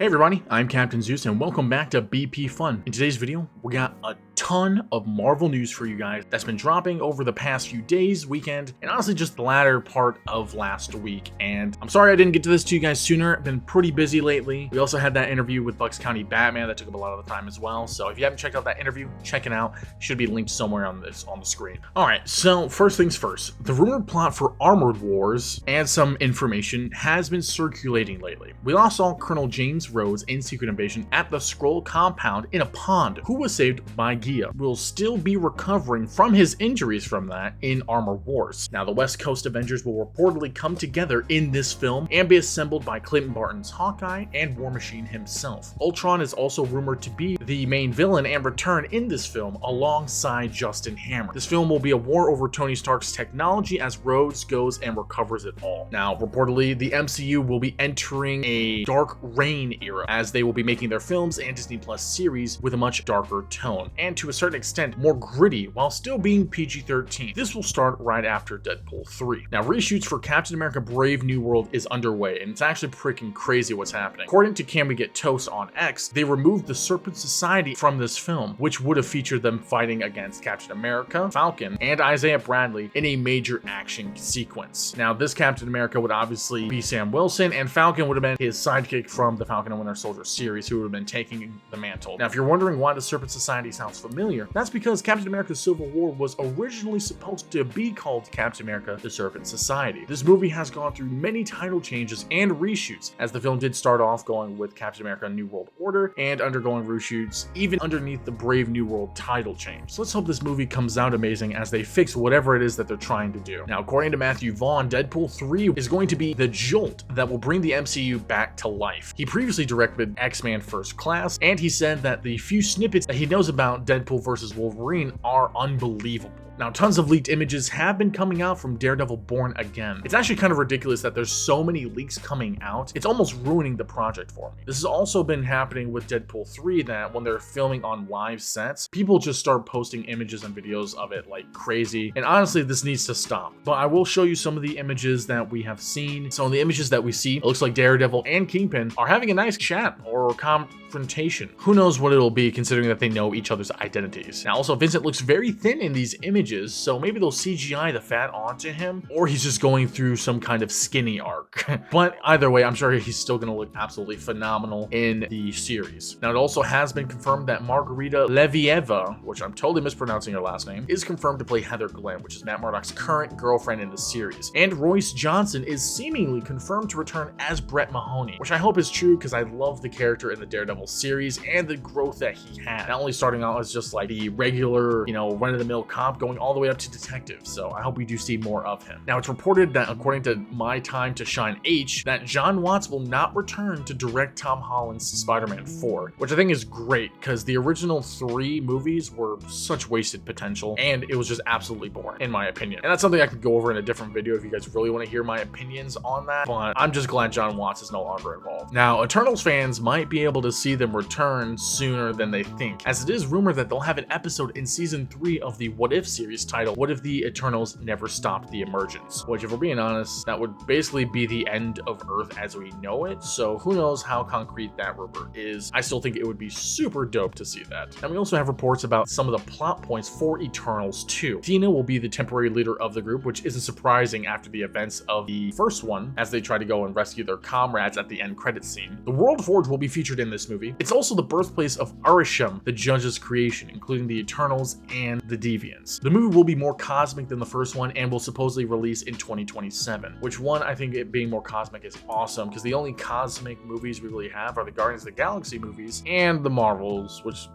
Hey everybody, I'm Captain Zeus and welcome back to BP Fun. In today's video, we got a ton of Marvel news for you guys that's been dropping over the past few days, weekend, and honestly just the latter part of last week. And I'm sorry I didn't get to this to you guys sooner. I've been pretty busy lately. We also had that interview with Bucks County Batman that took up a lot of the time as well. So if you haven't checked out that interview, check it out. It should be linked somewhere on the screen. All right, so first things first, the rumored plot for Armored Wars and some information has been circulating lately. We last saw Colonel James Rhodes in Secret Invasion at the Skrull compound in a pond, who was saved by Gia. Will still be recovering from his injuries from that in Armored Wars. Now, the West Coast Avengers will reportedly come together in this film and be assembled by Clinton Barton's Hawkeye and War Machine himself. Ultron is also rumored to be the main villain and return in this film alongside Justin Hammer. This film will be a war over Tony Stark's technology as Rhodes goes and recovers it all. Now, reportedly, the MCU will be entering a dark reign era as they will be making their films and Disney Plus series with a much darker tone and to a certain extent more gritty while still being PG-13. This will start right after Deadpool 3. Now, reshoots for Captain America Brave New World is underway, and it's actually freaking crazy what's happening. According to Can We Get Toast on X, they removed the Serpent Society from this film, which would have featured them fighting against Captain America, Falcon, and Isaiah Bradley in a major action sequence. Now, this Captain America would obviously be Sam Wilson, and Falcon would have been his sidekick from the Falcon and Winter Soldier series, who would have been taking the mantle. Now, if you're wondering why the Serpent Society sounds familiar, that's because Captain America Civil War was originally supposed to be called Captain America The Serpent Society. This movie has gone through many title changes and reshoots, as the film did start off going with Captain America New World Order and undergoing reshoots even underneath the Brave New World title change. So let's hope this movie comes out amazing as they fix whatever it is that they're trying to do. Now, according to Matthew Vaughn, Deadpool 3 is going to be the jolt that will bring the MCU back to life. He previously directed X-Men First Class, and he said that the few snippets that he knows about Deadpool vs. Wolverine are unbelievable. Now, tons of leaked images have been coming out from Daredevil Born Again. It's actually kind of ridiculous that there's so many leaks coming out. It's almost ruining the project for me. This has also been happening with Deadpool 3, that when they're filming on live sets, people just start posting images and videos of it like crazy. And honestly, this needs to stop. But I will show you some of the images that we have seen. So in the images that we see, it looks like Daredevil and Kingpin are having a nice chat or confrontation. Who knows what it'll be, considering that they know each other's identities. Now, also, Vincent looks very thin in these images, so maybe they'll CGI the fat onto him, or he's just going through some kind of skinny arc. But either way, I'm sure he's still going to look absolutely phenomenal in the series. Now, it also has been confirmed that Margarita Levieva, which I'm totally mispronouncing her last name, is confirmed to play Heather Glenn, which is Matt Murdock's current girlfriend in the series. And Royce Johnson is seemingly confirmed to return as Brett Mahoney, which I hope is true because I love the character in the Daredevil series and the growth that he had. Not only starting out as just like the regular, run-of-the-mill cop, going all the way up to detective. So I hope we do see more of him. Now, it's reported that according to My Time to Shine H, that John Watts will not return to direct Tom Holland's Spider-Man 4, which I think is great because the original 3 movies were such wasted potential and it was just absolutely boring, in my opinion. And that's something I could go over in a different video if you guys really want to hear my opinions on that, but I'm just glad John Watts is no longer involved. Now, Eternals fans might be able to see them return sooner than they think, as it is rumored that they'll have an episode in season 3 of the What If series titled What If the Eternals Never Stopped the Emergence, which, if we're being honest, that would basically be the end of Earth as we know it. So who knows how concrete that rumor is. I still think it would be super dope to see that. And we also have reports about some of the plot points for Eternals 2. Dina will be the temporary leader of the group, which isn't surprising after the events of the first one, as they try to go and rescue their comrades at the end credit scene. The World Forge will be featured in this movie. It's also the birthplace of Arishem, the Judge's creation, including the Eternals and the Deviants. The movie will be more cosmic than the first one and will supposedly release in 2027, which one, I think it being more cosmic is awesome because the only cosmic movies we really have are the Guardians of the Galaxy movies and the Marvels, which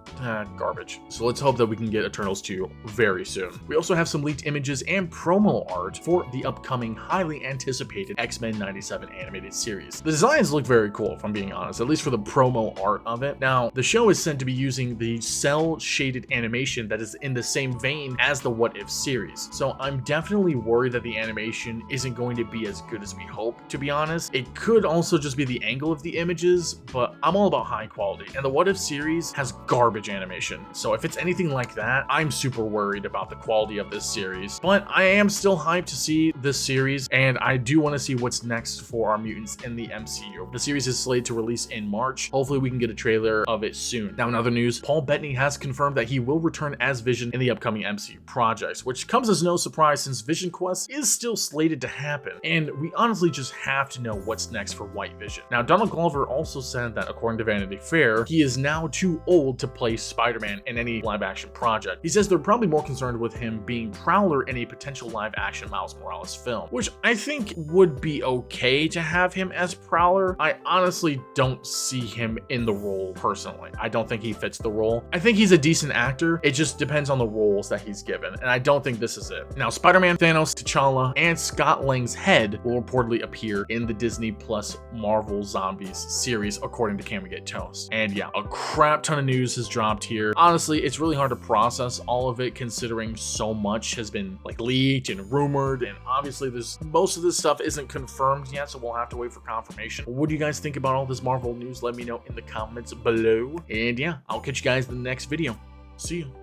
garbage. So let's hope that we can get Eternals 2 very soon. We also have some leaked images and promo art for the upcoming highly anticipated X-Men 97 animated series. The designs look very cool, if I'm being honest, at least for the promo art of it. Now, the show is said to be using the cell shaded animation that is in the same vein as the the What If series. So I'm definitely worried that the animation isn't going to be as good as we hope, to be honest. It could also just be the angle of the images, but I'm all about high quality, and the What If series has garbage animation. So if it's anything like that, I'm super worried about the quality of this series. But I am still hyped to see this series, and I do want to see what's next for our mutants in the MCU. The series is slated to release in March. Hopefully we can get a trailer of it soon. Now in other news, Paul Bettany has confirmed that he will return as Vision in the upcoming MCU projects, which comes as no surprise since Vision Quest is still slated to happen, and we honestly just have to know what's next for White Vision. Now Donald Glover also said that according to Vanity Fair, he is now too old to play Spider-Man in any live-action project. He says they're probably more concerned with him being Prowler in a potential live-action Miles Morales film, which I think would be okay to have him as Prowler. I honestly don't see him in the role personally. I don't think he fits the role. I think he's a decent actor. It just depends on the roles that he's given, and I don't think this is it. Now, Spider-Man, Thanos, T'Challa, and Scott Lang's head will reportedly appear in the Disney Plus Marvel Zombies series, according to Can We Get Toast. And yeah, a crap ton of news has dropped here. Honestly, it's really hard to process all of it considering so much has been like leaked and rumored, and obviously most of this stuff isn't confirmed yet, so we'll have to wait for confirmation. What do you guys think about all this Marvel news? Let me know in the comments below. And yeah, I'll catch you guys in the next video. See you.